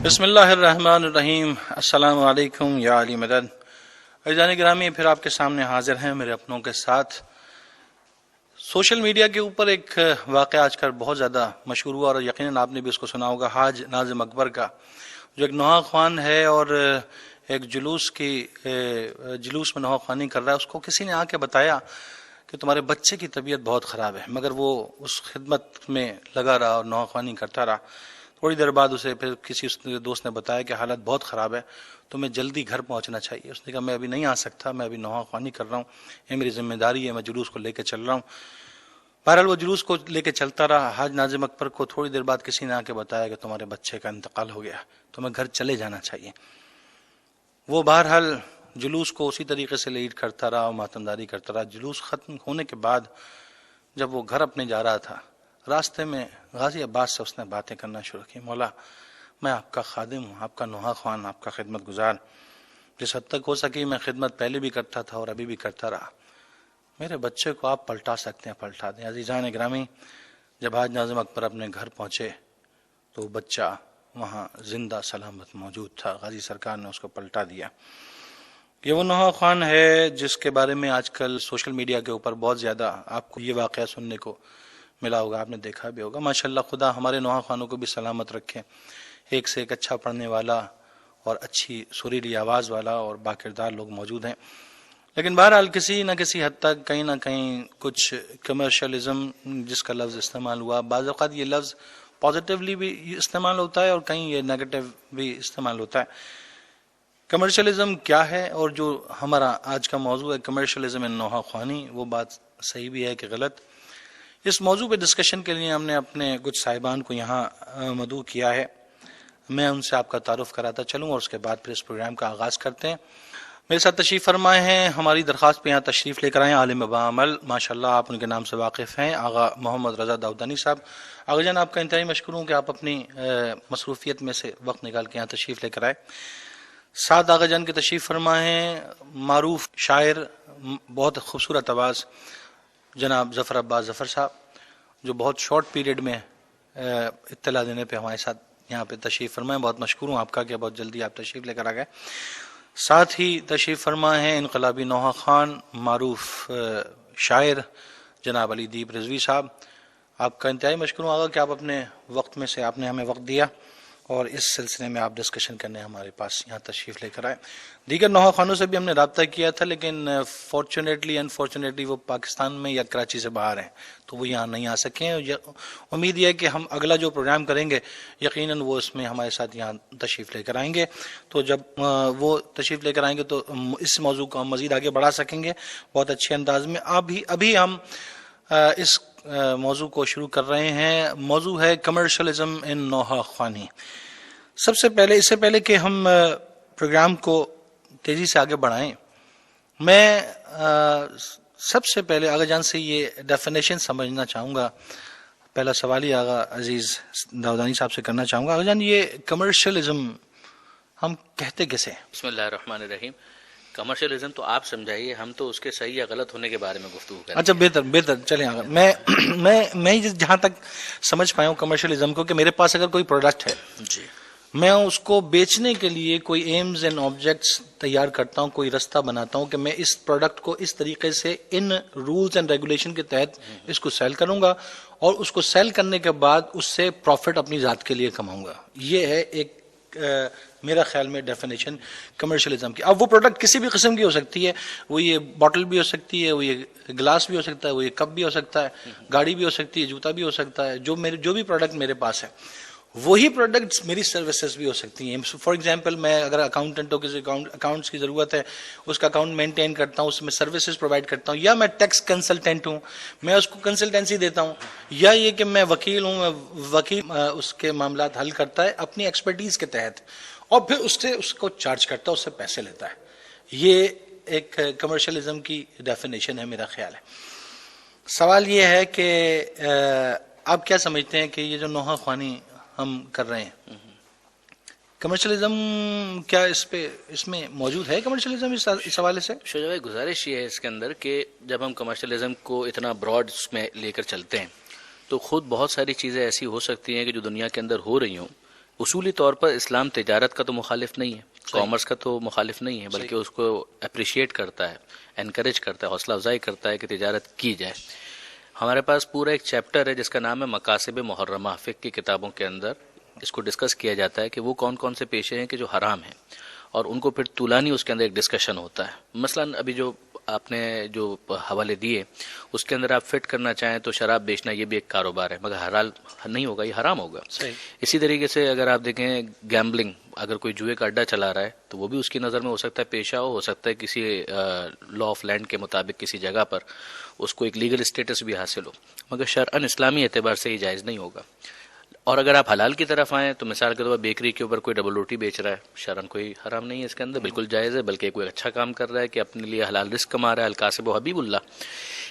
بسم اللہ الرحمن الرحیم. السلام علیکم یا علی مدد. عزیزان گرامی، پھر آپ کے سامنے حاضر ہیں میرے اپنوں کے ساتھ. سوشل میڈیا کے اوپر ایک واقعہ آج کل بہت زیادہ مشہور ہوا، اور یقیناً آپ نے بھی اس کو سنا ہوگا، حاج ناظم اکبر کا، جو ایک نوحہ خوان ہے اور ایک جلوس میں نوحہ خوانی کر رہا ہے. اس کو کسی نے آ کے بتایا کہ تمہارے بچے کی طبیعت بہت خراب ہے، مگر وہ اس خدمت میں لگا رہا اور نوحہ خوانی کرتا رہا. تھوڑی دیر بعد اسے پھر کسی دوست نے بتایا کہ حالت بہت خراب ہے، تمہیں جلدی گھر پہنچنا چاہیے. اس نے کہا میں ابھی نہیں آ سکتا، میں ابھی نوحہ خوانی کر رہا ہوں، یہ میری ذمہ داری ہے، میں جلوس کو لے کے چل رہا ہوں. بہرحال وہ جلوس کو لے کے چلتا رہا. حاج ناظم اکبر کو تھوڑی دیر بعد کسی نے آ کے بتایا کہ تمہارے بچے کا انتقال ہو گیا، تمہیں گھر چلے جانا چاہیے. وہ بہرحال جلوس کو اسی طریقے سے لیڈ کرتا رہا اور ماتمداری کرتا رہا. جلوس ختم ہونے کے بعد جب وہ گھر اپنے جا رہا تھا، راستے میں غازی عباس سے اس نے باتیں کرنا شروع کی. مولا، میں آپ کا خادم ہوں، آپ کا نوحہ خوان، آپ کا خدمت گزار. جس حد تک ہو سکی میں خدمت پہلے بھی کرتا تھا اور ابھی بھی کرتا رہا. میرے بچے کو آپ پلٹا سکتے ہیں، پلٹا دیں. عزیزان گرامی، جب حاج ناظم اکبر اپنے گھر پہنچے تو بچہ وہاں زندہ سلامت موجود تھا. غازی سرکار نے اس کو پلٹا دیا. یہ وہ نوحہ خوان ہے جس کے بارے میں آج کل سوشل میڈیا کے اوپر بہت زیادہ آپ کو یہ واقعہ سننے کو ملا ہوگا، آپ نے دیکھا بھی ہوگا. ماشاءاللہ، خدا ہمارے نوحہ خوانوں کو بھی سلامت رکھے. ایک سے ایک اچھا پڑھنے والا اور اچھی سریلی آواز والا اور باکردار لوگ موجود ہیں. لیکن بہرحال کسی نہ کسی حد تک کہیں نہ کہیں کچھ کمرشلزم جس کا لفظ استعمال ہوا، بعض اوقات یہ لفظ پازیٹیولی بھی استعمال ہوتا ہے اور کہیں یہ نیگیٹو بھی استعمال ہوتا ہے. کمرشلزم کیا ہے، اور جو ہمارا آج کا موضوع ہے کمرشلزم ان نوحہ خوانی، وہ بات صحیح بھی ہے کہ غلط. اس موضوع پہ ڈسکشن کے لیے ہم نے اپنے کچھ صاحبان کو یہاں مدعو کیا ہے. میں ان سے آپ کا تعارف کراتا چلوں اور اس کے بعد پھر اس پروگرام کا آغاز کرتے ہیں. میرے ساتھ تشریف فرمائے ہیں، ہماری درخواست پہ یہاں تشریف لے کر آئے ہیں عالم بعمل، ماشاءاللہ آپ ان کے نام سے واقف ہیں، آغا محمد رضا داؤدانی صاحب. آغا جان، آپ کا انتہائی مشکور ہوں کہ آپ اپنی مصروفیت میں سے وقت نکال کے یہاں تشریف لے کر آئے. ساتھ آغا جان کے تشریف فرمائے ہیں معروف شاعر، بہت خوبصورت آواز، جناب ظفر عباس ظفر صاحب، جو بہت شارٹ پیریڈ میں اطلاع دینے پہ ہمارے ساتھ یہاں پہ تشریف فرمائے. بہت مشکور ہوں آپ کا کہ بہت جلدی آپ تشریف لے کر آ گئے. ساتھ ہی تشریف فرما ہیں انقلابی نوحہ خوان، معروف شاعر جناب علی دیپ رضوی صاحب. آپ کا انتہائی مشکور ہوں آگا کہ آپ اپنے وقت میں سے آپ نے ہمیں وقت دیا اور اس سلسلے میں آپ ڈسکشن کرنے ہمارے پاس یہاں تشریف لے کر آئے. دیگر نوحہ خوانوں سے بھی ہم نے رابطہ کیا تھا، لیکن انفارچونیٹلی وہ پاکستان میں یا کراچی سے باہر ہیں، تو وہ یہاں نہیں آ سکے ہیں. امید یہ ہے کہ ہم اگلا جو پروگرام کریں گے یقیناً وہ اس میں ہمارے ساتھ یہاں تشریف لے کر آئیں گے. تو جب وہ تشریف لے کر آئیں گے تو اس موضوع کو ہم مزید آگے بڑھا سکیں گے بہت اچھے انداز میں. ابھی ہم اس موضوع کو شروع کر رہے ہیں. موضوع ہے کمرشلزم ان نوحہ خوانی. سب سے پہلے، اس سے پہلے کہ ہم پروگرام کو تیزی سے آگے بڑھائیں، میں سب سے پہلے آغا جان سے یہ ڈیفینیشن سمجھنا چاہوں گا. پہلا سوال ہی آغا عزیز داؤدانی صاحب سے کرنا چاہوں گا. آغا جان، یہ کمرشلزم ہم کہتے کسے؟ بسم اللہ الرحمن الرحیم. کمرشلزم تو آپ سمجھائیے، ہم تو اس کے صحیح یا غلط ہونے کے بارے میں گفتگو کریں. اچھا، بہتر چلیں آگا. میں جہاں تک سمجھ پایا ہوں کمرشلزم کو، کہ میرے پاس اگر کوئی پروڈکٹ ہے جی، میں اس کو بیچنے کے لیے کوئی ایمز اینڈ آبجیکٹس تیار کرتا ہوں، کوئی رستہ بناتا ہوں کہ میں اس پروڈکٹ کو اس طریقے سے ان رولز اینڈ ریگولیشن کے تحت اس کو سیل کروں گا، اور اس کو سیل کرنے کے بعد اس سے پروفٹ اپنی ذات کے لیے کماؤں گا. یہ ہے ایک میرا خیال میں ڈیفینیشن کمرشلزم کی. اب وہ پروڈکٹ کسی بھی قسم کی ہو سکتی ہے، وہ یہ باٹل بھی ہو سکتی ہے، وہ یہ گلاس بھی ہو سکتا ہے، وہ یہ کپ بھی ہو سکتا ہے، گاڑی بھی ہو سکتی ہے، جوتا بھی ہو سکتا ہے. جو بھی پروڈکٹ میرے پاس ہے وہی پروڈکٹس میری سروسز بھی ہو سکتی ہیں. فار ایگزامپل، میں اگر اکاؤنٹنٹ ہو، کسی اکاؤنٹس کی ضرورت ہے، اس کا اکاؤنٹ مینٹین کرتا ہوں، اس میں سروسز پرووائڈ کرتا ہوں، یا میں ٹیکس کنسلٹنٹ ہوں، میں اس کو کنسلٹنسی دیتا ہوں، یا یہ کہ میں وکیل ہوں، وکیل اس کے معاملات حل کرتا ہے اپنی ایکسپرٹیز کے تحت، اور پھر اس کو چارج کرتا ہے، اس سے پیسے لیتا ہے. یہ ایک کمرشلزم کی ڈیفینیشن ہے میرا خیال ہے. سوال یہ ہے کہ آپ کیا سمجھتے ہیں کہ یہ جو نوحہ خوانی ہم کر رہے ہیں، کمرشلزم کیا اس میں موجود ہے؟ کمرشلزم اس حوالے سے شجاع بھائی، گزارش یہ ہے اس کے اندر کہ جب ہم کمرشلزم کو اتنا براڈ اس میں لے کر چلتے ہیں تو خود بہت ساری چیزیں ایسی ہو سکتی ہیں کہ جو دنیا کے اندر ہو رہی ہوں اصولی طور پر اسلام تجارت کا تو مخالف نہیں ہے، کامرس کا تو مخالف نہیں ہے، بلکہ اس کو اپریشیٹ کرتا ہے، انکریج کرتا ہے، حوصلہ افزائی کرتا ہے کہ تجارت کی جائے۔ ہمارے پاس پورا ایک چیپٹر ہے جس کا نام ہے مقاصد محرمہ، فقہ کی کتابوں کے اندر اس کو ڈسکس کیا جاتا ہے کہ وہ کون کون سے پیشے ہیں کہ جو حرام ہیں، اور ان کو پھر طولانی اس کے اندر ایک ڈسکشن ہوتا ہے۔ مثلا ابھی جو آپ نے جو حوالے دیے اس کے اندر آپ فٹ کرنا چاہیں تو شراب بیچنا یہ بھی ایک کاروبار ہے، مگر حلال نہیں ہوگا، یہ حرام ہوگا۔ اسی طریقے سے اگر آپ دیکھیں گیمبلنگ، اگر کوئی جوئے کا اڈا چلا رہا ہے تو وہ بھی اس کی نظر میں ہو سکتا ہے پیشہ ہو سکتا ہے کسی لا آف لینڈ کے مطابق کسی جگہ پر اس کو ایک لیگل اسٹیٹس بھی حاصل ہو، مگر شرعاً اسلامی اعتبار سے یہ جائز نہیں ہوگا۔ اور اگر آپ حلال کی طرف آئیں تو مثال کے طور پر بیکری کے اوپر کوئی ڈبل روٹی بیچ رہا ہے، شرعاً کوئی حرام نہیں ہے اس کے اندر، بالکل جائز ہے، بلکہ کوئی اچھا کام کر رہا ہے کہ اپنے لیے حلال رزق کما رہا ہے، الکاسب و حبیب اللہ۔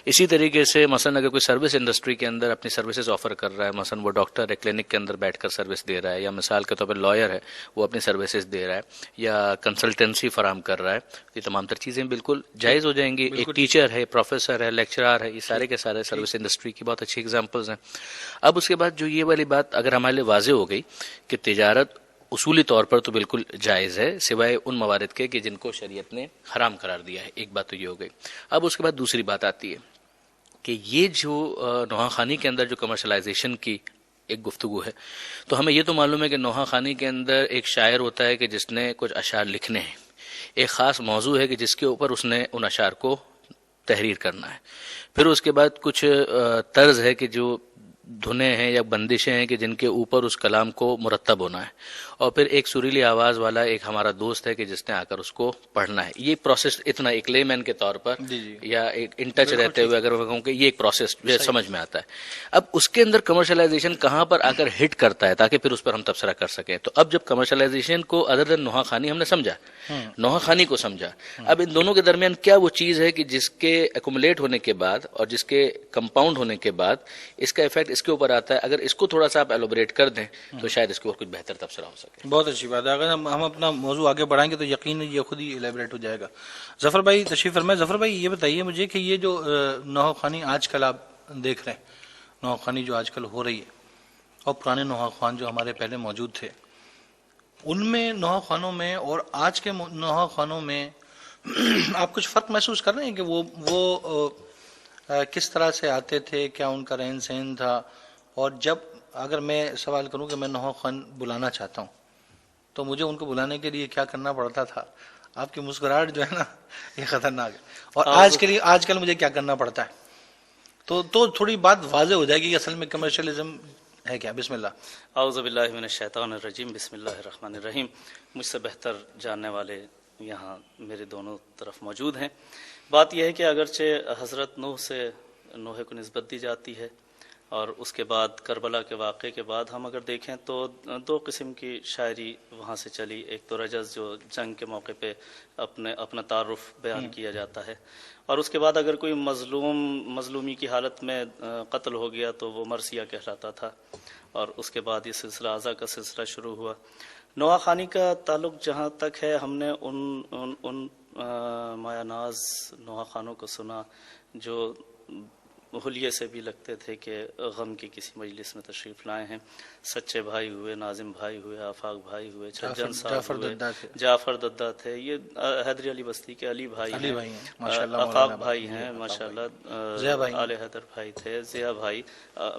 اسی طریقے سے مثلا اگر کوئی سروس انڈسٹری کے اندر اپنی سروسز آفر کر رہا ہے، مثلا وہ ڈاکٹر ہے کلینک کے اندر بیٹھ کر سروس دے رہا ہے، یا مثال کے طور پر لائر ہے وہ اپنی سروسز دے رہا ہے، یا کنسلٹنسی فراہم کر رہا ہے، یہ تمام تر چیزیں بالکل جائز ہو جائیں گی۔ ایک ٹیچر ہے، پروفیسر ہے، لیکچرار ہے، یہ سارے کے سارے سروس انڈسٹری کی بہت اچھی ایگزامپلز ہیں۔ اب اس کے بعد جو یہ والی بات اگر ہمارے لیے واضح ہو گئی کہ تجارت اصولی طور پر تو بالکل جائز ہے سوائے ان موارد کے کہ جن کو شریعت نے حرام قرار دیا ہے، ایک بات تو یہ ہو گئی۔ اب اس کے بعد دوسری بات آتی ہے کہ یہ جو نوحہ خانی کے اندر جو کمرشلائزیشن کی ایک گفتگو ہے، تو ہمیں یہ تو معلوم ہے کہ نوحہ خانی کے اندر ایک شاعر ہوتا ہے کہ جس نے کچھ اشعار لکھنے ہیں، ایک خاص موضوع ہے کہ جس کے اوپر اس نے ان اشعار کو تحریر کرنا ہے، پھر اس کے بعد کچھ طرز ہے کہ جو دھنیں ہیں یا بندشیں ہیں کہ جن کے اوپر اس کلام کو مرتب ہونا ہے، اور پھر ایک سریلی آواز والا ایک ہمارا دوست ہے کہ جس نے آ کر اس کو پڑھنا ہے۔ یہ پروسیس اتنا ایک لے مین کے طور پر یا ایک ان ٹچ رہتے ہوئے اگر میں کہوں کہ یہ ایک پروسیس سمجھ میں آتا ہے۔ اب اس کے اندر کمرشلائزیشن کہاں پر آ کر ہٹ کرتا ہے تاکہ پھر اس پر ہم تبصرہ کر سکیں، تو اب جب کمرشلائزیشن کو ادر دین نوحہ خانی ہم نے سمجھا، نوحہ خانی کو سمجھا، اب ان دونوں کے درمیان کیا وہ چیز ہے کہ جس کے ایکومولیٹ ہونے کے بعد اور جس کے کمپاؤنڈ ہونے کے بعد اس کا افیکٹ اس کے اوپر آتا ہے، اگر اس کو تھوڑا سا آپ ایلوبریٹ کر دیں تو شاید اس کے اوپر کچھ بہتر تبصرہ ہو سکے۔ بہت اچھی بات ہے، اگر ہم اپنا موضوع آگے بڑھائیں گے تو یقیناً یہ خود ہی ایلیبریٹ ہو جائے گا۔ ظفر بھائی تشریف فرمائیں۔ ظفر بھائی یہ بتائیے مجھے کہ یہ جو نوحہ خوانی آج کل آپ دیکھ رہے ہیں، نوحہ خوانی جو آج کل ہو رہی ہے اور پرانے نوحہ خوان جو ہمارے پہلے موجود تھے، ان میں نوحہ خوانوں میں اور آج کے نوحہ خوانوں میں آپ کچھ فرق محسوس کر رہے ہیں کہ وہ کس طرح سے آتے تھے، کیا ان کا رہن سہن تھا؟ اور جب اگر میں سوال کروں کہ میں نوحہ خوان بلانا چاہتا ہوں تو مجھے ان کو بلانے کے لیے کیا کرنا پڑتا تھا؟ آپ کی مسکراہٹ جو ہے نا یہ خطرناک ہے، اور آج کل مجھے کیا کرنا پڑتا ہے؟ تو تھوڑی بات واضح ہو جائے گی کہ اصل میں کمرشلزم ہے کیا۔ بسم اللہ۔ اعوذ باللہ من الشیطان الرجیم، بسم اللہ الرحمن الرحیم۔ مجھ سے بہتر جاننے والے یہاں میرے دونوں طرف موجود ہیں۔ بات یہ ہے کہ اگرچہ حضرت نوح سے نوح کو نسبت دی جاتی ہے، اور اس کے بعد کربلا کے واقعے کے بعد ہم اگر دیکھیں تو دو قسم کی شاعری وہاں سے چلی۔ ایک تو رجز جو جنگ کے موقع پہ اپنا تعارف بیان کیا جاتا ہے، اور اس کے بعد اگر کوئی مظلومی کی حالت میں قتل ہو گیا تو وہ مرثیہ کہلاتا تھا، اور اس کے بعد یہ سلسلہ اعضا کا سلسلہ شروع ہوا۔ نوحہ خانی کا تعلق جہاں تک ہے، ہم نے ان مایا ناز نوحہ خانوں کو سنا جو حلیے سے بھی لگتے تھے کہ غم کی کسی مجلس میں تشریف لائے ہیں۔ سچے بھائی ہوئے، ناظم بھائی ہوئے، آفاق بھائی ہوئے، چھجن صاحب ہوئے، جعفر ددہ تھے، یہ حیدری علی بستی کے علی بھائی ہیں، آفاق بھائی ہیں ماشاءاللہ، آل حیدر بھائی تھے، ضیاء بھائی۔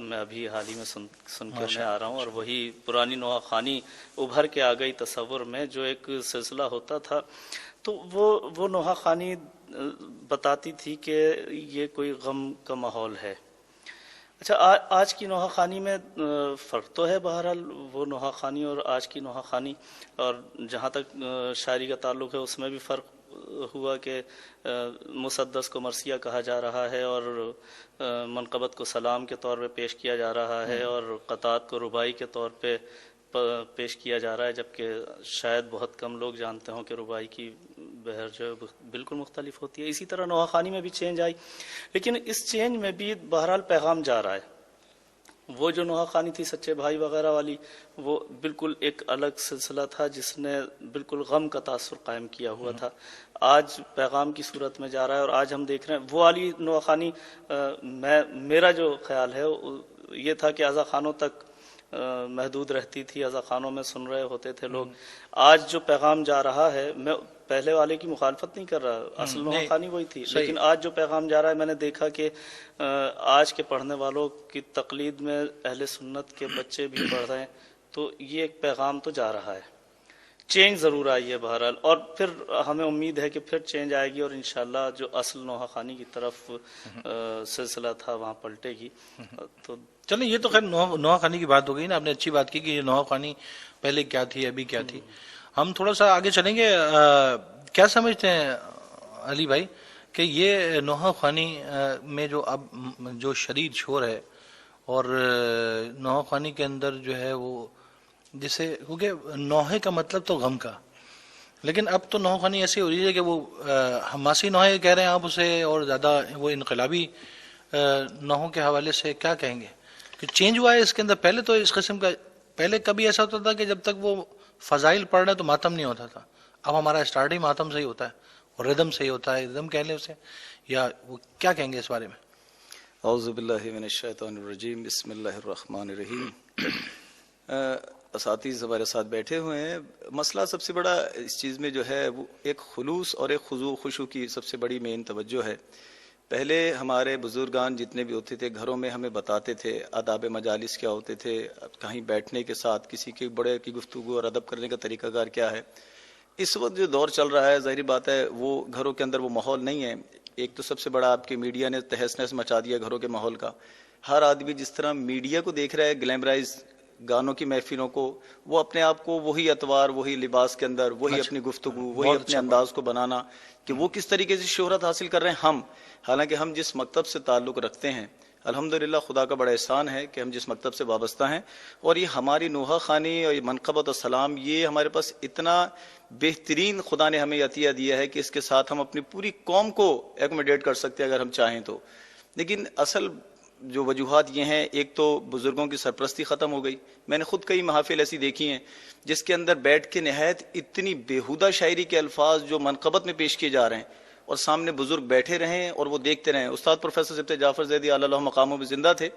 میں ابھی حال ہی میں سن کے میں آ رہا ہوں، اور وہی پرانی نوحہ خانی ابھر کے آ گئی تصور میں، جو ایک سلسلہ ہوتا تھا۔ تو وہ نوحہ خانی بتاتی تھی کہ یہ کوئی غم کا ماحول ہے۔ اچھا، آج کی نوحہ خانی میں فرق تو ہے بہرحال، وہ نوحہ خانی اور آج کی نوحہ خانی، اور جہاں تک شاعری کا تعلق ہے اس میں بھی فرق ہوا کہ مسدس کو مرثیہ کہا جا رہا ہے، اور منقبت کو سلام کے طور پہ پیش کیا جا رہا ہے، اور قطعات کو رباعی کے طور پہ پیش کیا جا رہا ہے، جبکہ شاید بہت کم لوگ جانتے ہوں کہ رباعی کی بہر جو ہے بالکل مختلف ہوتی ہے۔ اسی طرح نوحہ خانی میں بھی چینج آئی، لیکن اس چینج میں بھی بہرحال پیغام جا رہا ہے۔ وہ جو نوحہ خانی تھی سچے بھائی وغیرہ والی، وہ بالکل ایک الگ سلسلہ تھا جس نے بالکل غم کا تاثر قائم کیا ہوا تھا۔ آج پیغام کی صورت میں جا رہا ہے، اور آج ہم دیکھ رہے ہیں وہ والی نوحہ خانی، میرا جو خیال ہے یہ تھا کہ اعضا خانوں تک محدود رہتی تھی، عزا خانوں میں سن رہے ہوتے تھے لوگ. آج جو پیغام جا رہا ہے، میں پہلے والے کی مخالفت نہیں کر رہا، اصل نوحہ خوانی وہی تھی، لیکن آج جو پیغام جا رہا ہے، میں نے دیکھا کہ آج کے پڑھنے والوں کی تقلید میں اہل سنت کے بچے بھی پڑھ رہے ہیں، تو یہ ایک پیغام تو جا رہا ہے. چینج ضرور آئی ہے بہرحال، اور پھر ہمیں امید ہے کہ پھر چینج آئے گی، اور انشاءاللہ جو اصل نوحہ خوانی کی طرف سلسلہ تھا وہاں پلٹے گی. تو چلیں، یہ تو خیر نوحہ خوانی کی بات ہو گئی نا، آپ نے اچھی بات کی کہ یہ نوحہ خوانی پہلے کیا تھی، ابھی کیا تھی. ہم تھوڑا سا آگے چلیں گے. کیا سمجھتے ہیں علی بھائی کہ یہ نوحہ خوانی میں جو اب جو شدید شور ہے، اور نوحہ خوانی کے اندر جو ہے وہ جسے، کیونکہ نوحے کا مطلب تو غم کا، لیکن اب تو نوحہ خوانی ایسی ہو رہی ہے کہ وہ حماسی نوحے کہہ رہے ہیں آپ اسے، اور زیادہ وہ انقلابی نوحوں کے حوالے سے کیا کہیں گے کہ چینج ہوا ہے اس کے اندر؟ پہلے تو اس قسم کا، پہلے کبھی ایسا ہوتا تھا کہ جب تک وہ فضائل پڑھ رہے تو ماتم نہیں ہوتا تھا. اب ہمارا اسٹارٹ ہی ماتم سے ہی ہوتا ہے، اور ردم سے ہی ہوتا ہے، ردم کہہ لیں اسے، یا وہ کیا کہیں گے اس بارے میں؟ اعوذ باللہ من الشیطان الرجیم، بسم اللہ الرحمن الرحیم. اساتذہ ہمارے ساتھ بیٹھے ہوئے ہیں. مسئلہ سب سے بڑا اس چیز میں جو ہے وہ ایک خلوص اور ایک خضوع خشوع کی سب سے بڑی مین توجہ ہے. پہلے ہمارے بزرگان جتنے بھی ہوتے تھے گھروں میں ہمیں بتاتے تھے آداب مجالس کیا ہوتے تھے، کہیں بیٹھنے کے ساتھ کسی کے بڑے کی گفتگو اور ادب کرنے کا طریقہ کار کیا ہے. اس وقت جو دور چل رہا ہے، ظاہری بات ہے وہ گھروں کے اندر وہ ماحول نہیں ہے. ایک تو سب سے بڑا آپ کے میڈیا نے تہس نہس مچا دیا گھروں کے ماحول کا. ہر آدمی جس طرح میڈیا کو دیکھ رہا ہے، گلیمرائز گانوں کی محفلوں کو، وہ اپنے آپ کو وہی اتوار، وہی لباس کے اندر، وہی اپنی گفتگو، وہی اپنے انداز کو بنانا کہ وہ کس طریقے سے شہرت حاصل کر رہے ہیں. ہم حالانکہ ہم جس مکتب سے تعلق رکھتے ہیں، الحمدللہ خدا کا بڑا احسان ہے کہ ہم جس مکتب سے وابستہ ہیں، اور یہ ہماری نوحہ خوانی اور یہ منقبت السلام، یہ ہمارے پاس اتنا بہترین خدا نے ہمیں عطیہ دیا ہے کہ اس کے ساتھ ہم اپنی پوری قوم کو ایکوموڈیٹ کر سکتے ہیں اگر ہم چاہیں تو. لیکن اصل جو وجوہات یہ ہیں، ایک تو بزرگوں کی سرپرستی ختم ہو گئی. میں نے خود کئی محافل ایسی دیکھی ہیں جس کے اندر بیٹھ کے نہایت اتنی بیہودہ شاعری کے الفاظ جو منقبت میں پیش کیے جا رہے ہیں، اور سامنے بزرگ بیٹھے رہیں اور وہ دیکھتے رہیں. استاد پروفیسر سبت جعفر زیدی علی اللہ مقاموں میں زندہ تھے،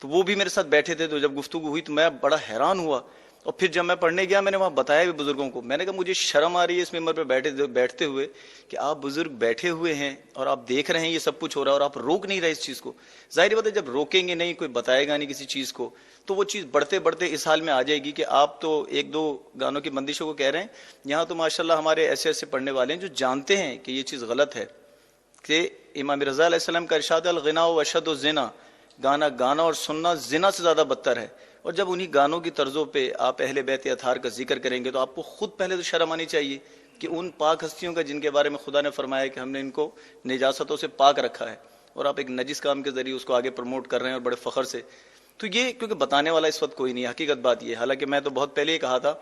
تو وہ بھی میرے ساتھ بیٹھے تھے. تو جب گفتگو ہوئی تو میں بڑا حیران ہوا، اور پھر جب میں پڑھنے گیا میں نے وہاں بتایا بھی بزرگوں کو. میں نے کہا مجھے شرم آ رہی ہے اس ممبر پہ بیٹھتے ہوئے کہ آپ بزرگ بیٹھے ہوئے ہیں اور آپ دیکھ رہے ہیں یہ سب کچھ ہو رہا ہے اور آپ روک نہیں رہے اس چیز کو. ظاہر بات ہے جب روکیں گے نہیں، کوئی بتائے گا نہیں کسی چیز کو، تو وہ چیز بڑھتے بڑھتے اس حال میں آ جائے گی کہ آپ تو ایک دو گانوں کی بندشوں کو کہہ رہے ہیں. یہاں تو ماشاءاللہ ہمارے ایسے ایسے پڑھنے والے ہیں جو جانتے ہیں کہ یہ چیز غلط ہے، کہ امام رضا علیہ السلام کا ارشاد الغنا و اشد الزنا، گانا اور سننا زنا سے زیادہ بدتر ہے. اور جب انہی گانوں کی طرزوں پہ آپ اہل بیت اطہار کا ذکر کریں گے تو آپ کو خود پہلے تو شرم آنی چاہیے کہ ان پاک ہستیوں کا جن کے بارے میں خدا نے فرمایا کہ ہم نے ان کو نجاستوں سے پاک رکھا ہے، اور آپ ایک نجس کام کے ذریعے اس کو آگے پروموٹ کر رہے ہیں اور بڑے فخر سے. تو یہ کیونکہ بتانے والا اس وقت کوئی نہیں، حقیقت بات یہ. حالانکہ میں تو بہت پہلے ہی کہا تھا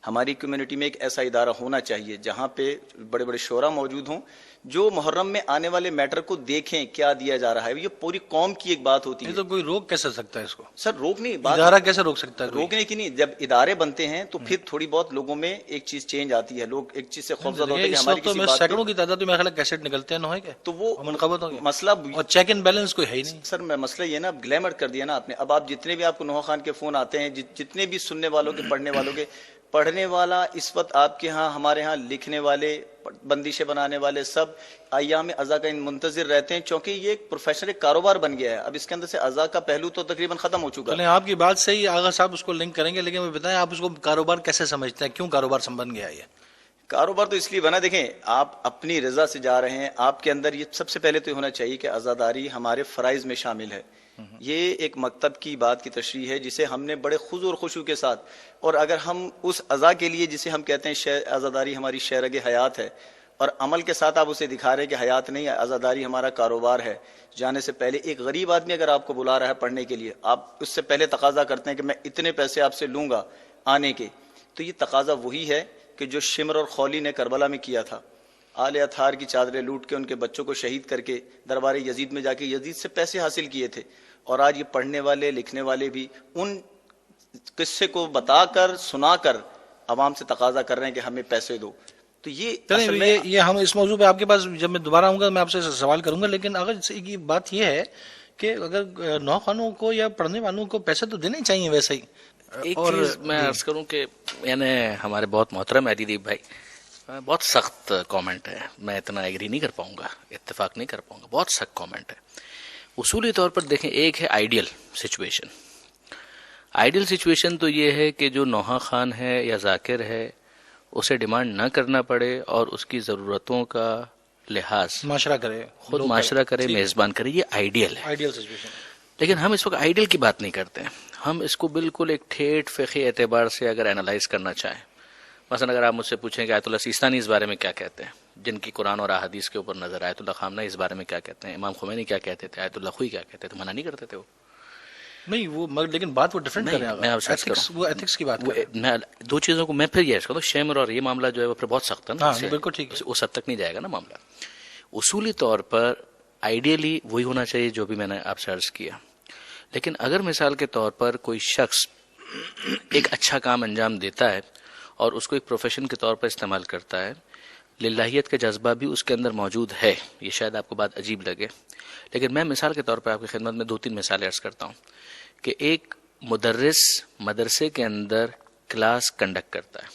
ہماری کمیونٹی میں ایک ایسا ادارہ ہونا چاہیے جہاں پہ بڑے بڑے شعراء موجود ہوں جو محرم میں آنے والے میٹر کو دیکھیں کیا دیا جا رہا ہے. یہ پوری قوم کی ایک بات ہوتی ہے. تو کوئی روک کیسے سکتا ہے اس کو؟ سر روک نہیں، ادارہ کیسے روک سکتا ہے؟ روکنے کی نہیں، جب ادارے بنتے ہیں تو پھر تھوڑی بہت لوگوں میں ایک چیز چینج آتی ہے، لوگ ایک چیز سے خوفزدہ ہوتے ہیں کہ ہماری کسی بات سینکڑوں کی تعداد میں خیال کیسٹ نکلتے ہیں نوحے کے، تو وہ منقبت ہو گیا مسئلہ. اور چیک اینڈ بیلنس کوئی ہے ہی نہیں. سر مسئلہ یہ نا، گلیمر کر دیا نا آپ نے. اب آپ جتنے بھی آپ کو نوحہ خان کے فون آتے ہیں، جتنے بھی سننے والوں کے، پڑھنے والوں کے، پڑھنے والا اس وقت آپ کے ہاں، ہمارے ہاں لکھنے والے، بندشیں بنانے والے سب ایام ازا کا منتظر رہتے ہیں، چونکہ یہ ایک پروفیشنل ایک کاروبار بن گیا ہے. اب اس کے اندر سے ازا کا پہلو تو تقریباً ختم ہو چکا ہے. آپ کی بات سے ہی آغا صاحب اس کو لنک کریں گے، لیکن وہ بتائیں آپ اس کو کاروبار کیسے سمجھتے ہیں؟ کیوں کاروبار بن گیا یہ؟ کاروبار تو اس لیے بنا، دیکھیں آپ اپنی رضا سے جا رہے ہیں، آپ کے اندر یہ سب سے پہلے تو ہونا چاہیے کہ عزاداری ہمارے فرائض میں شامل ہے. یہ ایک مکتب کی بات کی تشریح ہے جسے ہم نے بڑے خضوع اور خشوع کے ساتھ، اور اگر ہم اس عزا کے لیے جسے ہم کہتے ہیں عزاداری ہماری شہرگ حیات ہے، اور عمل کے ساتھ آپ اسے دکھا رہے ہیں کہ حیات نہیں ہے، عزاداری ہمارا کاروبار ہے. جانے سے پہلے ایک غریب آدمی اگر آپ کو بلا رہا ہے پڑھنے کے لیے، آپ اس سے پہلے تقاضا کرتے ہیں کہ میں اتنے پیسے آپ سے لوں گا آنے کے، تو یہ تقاضا وہی ہے کہ جو شمر اور خولی نے کربلا میں کیا تھا. آل اطہار کی چادریں لوٹ کے ان کے بچوں کو شہید کر کے دربار یزید میں جا کے یزید سے پیسے حاصل کیے تھے. اور آج یہ پڑھنے والے لکھنے والے بھی ان قصے کو بتا کر، سنا کر عوام سے تقاضا کر رہے ہیں کہ ہمیں پیسے دو. تو یہ ہم اس موضوع پہ آپ کے پاس جب میں دوبارہ آؤں گا میں آپ سے سوال کروں گا، لیکن اگر بات یہ ہے کہ اگر نوخوانوں کو یا پڑھنے والوں کو پیسے تو دینے چاہیے ویسے ہی. ایک چیز میں عرض کروں کہ یعنی ہمارے بہت محترم عدیدیپ بھائی، بہت سخت کامنٹ ہے، میں اتنا ایگری نہیں کر پاؤں گا، اتفاق نہیں کر پاؤں گا، بہت سخت کامنٹ ہے. اصولی طور پر دیکھیں، ایک ہے آئیڈیل سچویشن. آئیڈیل سچویشن تو یہ ہے کہ جو نوحہ خان ہے یا ذاکر ہے اسے ڈیمانڈ نہ کرنا پڑے اور اس کی ضرورتوں کا لحاظ معاشرہ کرے، خود معاشرہ کرے، میزبان کرے. یہ آئیڈیل ہے. Ideal situation. لیکن ہم اس وقت آئیڈیل کی بات نہیں کرتے ہیں. ہم اس کو بالکل ایک ٹھیٹ فقہی اعتبار سے اگر اینالائز کرنا چاہیں، مثلا اگر آپ مجھ سے پوچھیں کہ آیت اللہ سیستانی اس بارے میں کیا کہتے ہیں، جن کی قرآن اور احادیث کے اوپر نظر، آیت اللہ خامنہ اس بارے میں کیا کہتے ہیں، امام خمینی کیا کہتے تھے، آیت اللہ خوئی کیا کہتے تھے، منع نہیں کرتے تھے وہ. نہیں وہ لیکن بات وہ ڈفرینٹ کر رہے ہیں. میں آپ سے عرض کروں، وہ ایتھکس کی بات کر رہے ہیں. میں دو چیزوں کو میں پھر یہ کہتا ہوں، شیمر اور یہ معاملہ جو ہے وہ پھر بہت سخت ہے نا. ہاں بالکل ٹھیک ہے. اس حد تک نہیں جائے گا نا معاملہ. اصولی طور پر آئیڈیلی وہی ہونا چاہیے جو بھی میں نے آپ سے عرض کیا. لیکن اگر مثال کے طور پر کوئی شخص ایک اچھا کام انجام دیتا ہے اور اس کو ایک پروفیشن کے طور پر استعمال کرتا ہے، للہیت کا جذبہ بھی اس کے اندر موجود ہے، یہ شاید آپ کو بات عجیب لگے، لیکن میں مثال کے طور پر آپ کی خدمت میں 2-3 مثالیں عرض کرتا ہوں کہ ایک مدرس مدرسے کے اندر کلاس کنڈکٹ کرتا ہے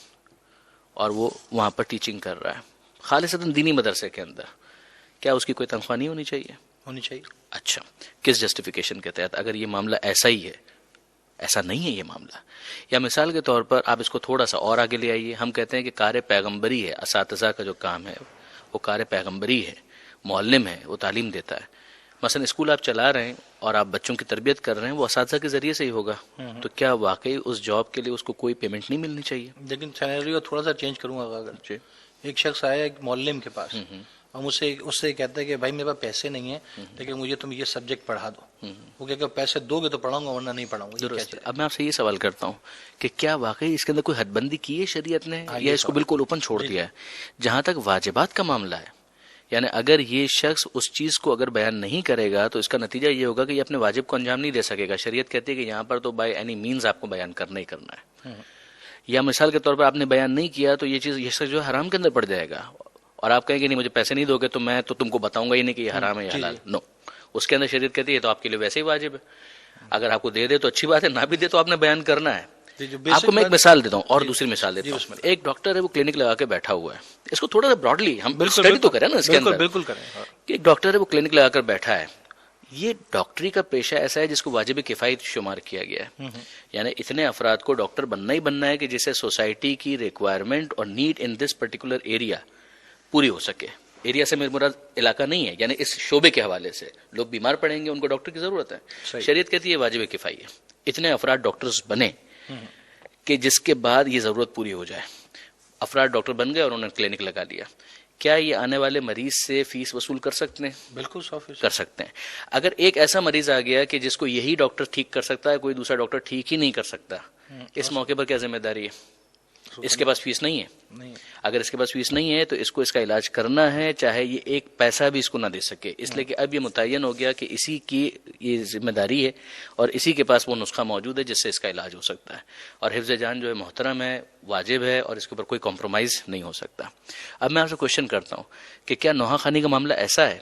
اور وہ وہاں پر ٹیچنگ کر رہا ہے خالصتاً دینی مدرسے کے اندر، کیا اس کی کوئی تنخواہ نہیں ہونی چاہیے؟ ہونی چاہیے. اچھا، کس جسٹیفیکیشن کے تحت؟ اگر یہ معاملہ ایسا ہی ہے، ایسا نہیں ہے یہ معاملہ. یا مثال کے طور پر آپ اس کو تھوڑا سا اور آگے لے آئیے، ہم کہتے ہیں کہ کار پیغمبری ہے، اساتذہ کا جو کام ہے وہ کار پیغمبری ہے، معلم ہے، وہ تعلیم دیتا ہے. مثلا اسکول آپ چلا رہے ہیں اور آپ بچوں کی تربیت کر رہے ہیں، وہ اساتذہ کے ذریعے سے ہی ہوگا، تو کیا واقعی اس جاب کے لیے اس کو کوئی پیمنٹ نہیں ملنی چاہیے؟ لیکن سینیریو تھوڑا سا چینج کروں گا. اگر ایک شخص آیا ایک معلم کے پاس اور اس سے کہتا ہے کہ بھائی میرے پاس پیسے نہیں ہیں لیکن مجھے تم یہ سبجیکٹ پڑھا دو، وہ کہ پیسے دو گے تو پڑھاؤں گا ورنہ نہیں پڑھاؤں گا. درست. اب میں آپ سے یہ سوال کرتا ہوں کہ کیا واقعی اس کے اندر کوئی حد بندی کی ہے شریعت نے، یا اس کو بالکل اوپن چھوڑ دیا ہے؟ جہاں تک واجبات کا معاملہ ہے، یعنی اگر یہ شخص اس چیز کو اگر بیان نہیں کرے گا تو اس کا نتیجہ یہ ہوگا کہ یہ اپنے واجب کو انجام نہیں دے سکے گا. شریعت کہتی ہے کہ یہاں پر تو بائی اینی مینز آپ کو بیان کرنا ہی کرنا ہے. یا مثال کے طور پر آپ نے بیان نہیں کیا تو یہ چیز یہ شخص جو ہے حرام کے اندر پڑ جائے گا، اور آپ کہیں گے نہیں مجھے پیسے نہیں دو گے تو میں تو تم کو بتاؤں گا ہی نہیں کہ یہ حرام ہے یا حلال. نو، اس کے اندر شریعت کہتی ہے تو آپ کے لیے ویسے ہی واجب ہے. اگر آپ کو دے دے تو اچھی بات ہے، نہ بھی دے تو آپ نے بیان کرنا ہے. آپ کو میں ایک مثال دیتا ہوں اور دوسری مثال دیتا ہوں. ایک ڈاکٹر ہے، وہ کلینک لگا کے بیٹھا ہوا ہے. اس کو تھوڑا سا براڈلی ہم اسٹڈی تو کریں نا اس کے اندر. بالکل کریں. ایک ڈاکٹر ہے، وہ کلینک لگا کر بیٹھا ہے. یہ ڈاکٹری کا پیشہ ایسا ہے جس کو واجب کفایت شمار کیا گیا ہے. یعنی اتنے افراد کو ڈاکٹر بننا ہی بننا ہے کہ جسے سوسائٹی کی ریکوائرمنٹ اور need in this particular area پوری ہو سکے. ایریا سے میرے مراد علاقہ نہیں ہے، یعنی اس شعبے کے حوالے سے لوگ بیمار پڑیں گے، ان کو ڈاکٹر کی ضرورت ہے. شریعت کہتی ہے واجب کفایت ہے، اتنے افراد ڈاکٹرز بنے کہ جس کے بعد یہ ضرورت پوری ہو جائے. افراد ڈاکٹر بن گئے اور انہوں نے کلینک لگا لیا. کیا یہ آنے والے مریض سے فیس وصول کر سکتے ہیں؟ بالکل 100% کر سکتے ہیں. اگر ایک ایسا مریض آ گیا کہ جس کو یہی ڈاکٹر ٹھیک کر سکتا ہے، کوئی دوسرا ڈاکٹر ٹھیک ہی نہیں کر سکتا، اس موقع پر کیا ذمہ داری ہے؟ اس کے پاس فیس نہیں ہے. اگر اس کے پاس فیس نہیں ہے تو اس کو اس کا علاج کرنا ہے، چاہے یہ ایک پیسہ بھی اس کو نہ دے سکے، اس لیے کہ اب یہ متعین ہو گیا کہ اسی کی یہ ذمہ داری ہے اور اسی کے پاس وہ نسخہ موجود ہے جس سے اس کا علاج ہو سکتا ہے. اور حفظ جان جو ہے محترم ہے، واجب ہے، اور اس کے اوپر کوئی کمپرومائز نہیں ہو سکتا. اب میں آپ سے کوشچن کرتا ہوں کہ کیا نوحہ خانی کا معاملہ ایسا ہے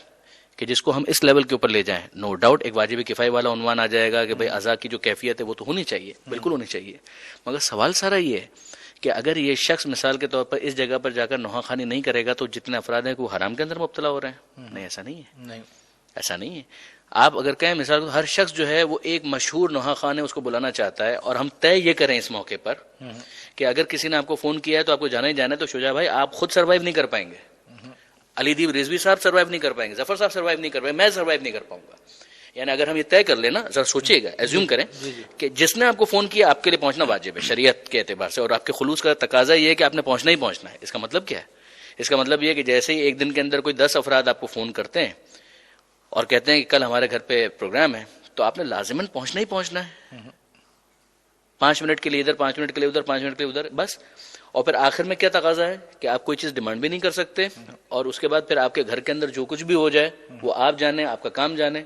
کہ جس کو ہم اس لیول کے اوپر لے جائیں؟ نو ڈاؤٹ ایک واجب کفایت والا عنوان آ جائے گا کہ بھائی اعضاء کی جو کیفیت ہے وہ تو ہونی چاہیے، بالکل ہونی چاہیے. مگر سوال سارا یہ ہے کہ اگر یہ شخص مثال کے طور پر اس جگہ پر جا کر نوحہ خانی نہیں کرے گا تو جتنے افراد ہیں وہ حرام کے اندر مبتلا ہو رہے ہیں. نہیں، ایسا نہیں ہے. ایسا نہیں ہے. آپ اگر کہیں مثال کو ہر شخص جو ہے وہ ایک مشہور نوحہ خان ہے، اس کو بلانا چاہتا ہے، اور ہم طے یہ کریں اس موقع پر کہ اگر کسی نے آپ کو فون کیا ہے تو آپ کو جانا ہی جانا ہے، تو شجاع بھائی آپ خود سروائیو نہیں کر پائیں گے، علی دیپ رضوی صاحب سروائیو نہیں کر پائیں گے، ظفر صاحب سروائیو نہیں کر پائیں گے، میں سروائیو نہیں کر پاؤں گا. یعنی اگر ہم یہ طے کر لینا، ذرا سوچیے گا، ایزیوم کریں کہ جس نے آپ کو فون کیا آپ کے لیے پہنچنا واجب ہے شریعت کے اعتبار سے، اور آپ کے خلوص کا تقاضا یہ ہے کہ آپ نے پہنچنا ہی پہنچنا ہے. اس کا مطلب کیا ہے؟ اس کا مطلب یہ ہے کہ جیسے ہی ایک دن کے اندر کوئی 10 افراد آپ کو فون کرتے ہیں اور کہتے ہیں کہ کل ہمارے گھر پہ پروگرام ہے، تو آپ نے لازماً پہنچنا ہی پہنچنا ہے. 5 منٹ کے لیے ادھر، 5 منٹ کے لیے ادھر، 5 منٹ کے لیے ادھر، بس. اور پھر آخر میں کیا تقاضا ہے کہ آپ کوئی چیز ڈیمانڈ بھی نہیں کر سکتے، اور اس کے بعد پھر آپ کے گھر کے اندر جو کچھ بھی ہو جائے وہ آپ جانیں، آپ کا کام جانیں.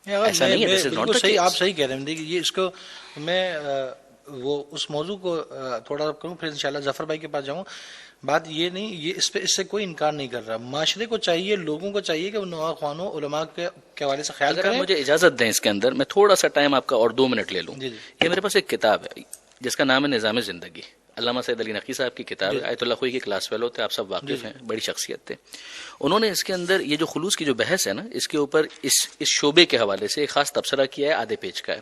ایسا نہیں ہے. بالکل صحیح، آپ صحیح کہہ رہے ہیں. دیکھیے یہ اس کو میں وہ اس موضوع کو تھوڑا کروں، پھر انشاءاللہ ظفر بھائی کے پاس جاؤں. بات یہ نہیں، یہ اس سے کوئی انکار نہیں کر رہا. معاشرے کو چاہیے، لوگوں کو چاہیے کہ وہ نوجوانوں علماء کے حوالے سے خیال اگر آپ کریں. مجھے اجازت دیں اس کے اندر میں تھوڑا سا ٹائم آپ کا اور 2 منٹ لے لوں. جی جی. یہ میرے پاس ایک کتاب ہے جس کا نام ہے نظام زندگی، علامہ سید علی نقی صاحب کی کتاب ہے. آیت اللہ خوئی کے کلاس فیلو تھے، آپ سب واقف ہیں، بڑی شخصیت تھے. انہوں نے اس کے اندر یہ جو خلوص کی جو بحث ہے نا، اس کے اوپر اس شعبے کے حوالے سے ایک خاص تبصرہ کیا ہے، آدھے پیج کا ہے.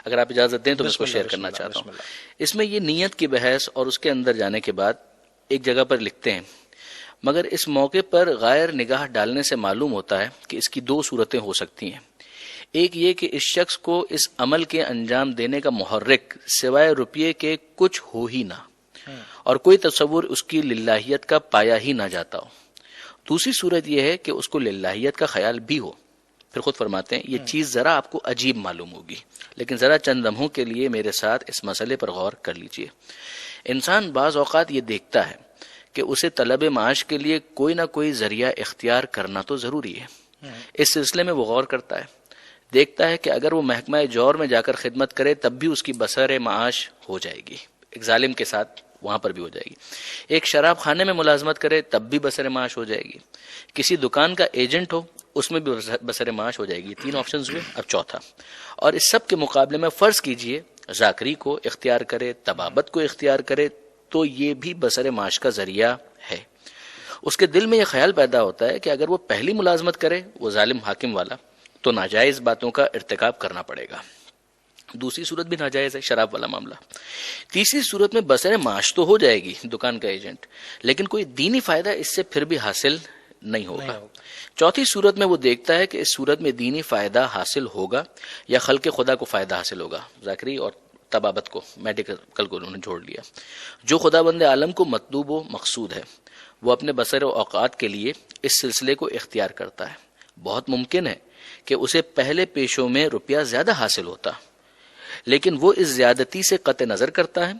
اگر آپ اجازت دیں تو میں اس کو شیئر کرنا چاہتا ہوں. اس میں یہ نیت کی بحث اور اس کے اندر جانے کے بعد ایک جگہ پر لکھتے ہیں، مگر اس موقع پر غیر نگاہ ڈالنے سے معلوم ہوتا ہے کہ اس کی 2 صورتیں ہو سکتی ہیں. ایک یہ کہ اس شخص کو اس عمل کے انجام دینے کا محرک سوائے روپیے کے کچھ ہو ہی نہ، اور کوئی تصور اس کی للہیت کا پایا ہی نہ جاتا ہو. دوسری صورت یہ ہے کہ اس کو للہیت کا خیال بھی ہو. پھر خود فرماتے ہیں یہ چیز ذرا آپ کو عجیب معلوم ہوگی، لیکن ذرا چند لمحوں کے لیے میرے ساتھ اس مسئلے پر غور کر لیجئے. انسان بعض اوقات یہ دیکھتا ہے کہ اسے طلب معاش کے لیے کوئی نہ کوئی ذریعہ اختیار کرنا تو ضروری ہے. اس سلسلے میں وہ غور کرتا ہے، دیکھتا ہے کہ اگر وہ محکمہ جور میں جا کر خدمت کرے تب بھی اس کی بسر معاش ہو جائے گی، ایک ظالم کے ساتھ وہاں پر بھی ہو جائے گی. ایک شراب خانے میں ملازمت کرے تب بھی بسر معاش ہو جائے گی. کسی دکان کا ایجنٹ ہو اس میں بھی بسر معاش ہو جائے گی. 3 آپشنز ہوئے، اب چوتھا. اور اس سب کے مقابلے میں فرض کیجئے ذاکری کو اختیار کرے، طبابت کو اختیار کرے تو یہ بھی بسر معاش کا ذریعہ ہے. اس کے دل میں یہ خیال پیدا ہوتا ہے کہ اگر وہ پہلی ملازمت کرے، وہ ظالم حاکم والا، تو ناجائز باتوں کا ارتکاب کرنا پڑے گا. دوسری صورت بھی ناجائز ہے، شراب والا معاملہ. تیسری صورت میں بسر معاش تو ہو جائے گی دکان کا ایجنٹ، لیکن کوئی دینی فائدہ اس سے پھر بھی حاصل نہیں ہوگا. چوتھی صورت میں وہ دیکھتا ہے کہ اس صورت میں دینی فائدہ حاصل ہوگا یا خلق خدا کو فائدہ حاصل ہوگا. ذاکری اور طبابت کو، میڈیکل کو انہوں نے جوڑ لیا. جو خدا بند عالم کو مطلوب و مقصود ہے وہ اپنے بسر و اوقات کے لیے اس سلسلے کو اختیار کرتا ہے. بہت ممکن ہے کہ اسے پہلے پیشوں میں روپیہ زیادہ حاصل ہوتا، لیکن وہ اس زیادتی سے قطع نظر کرتا ہے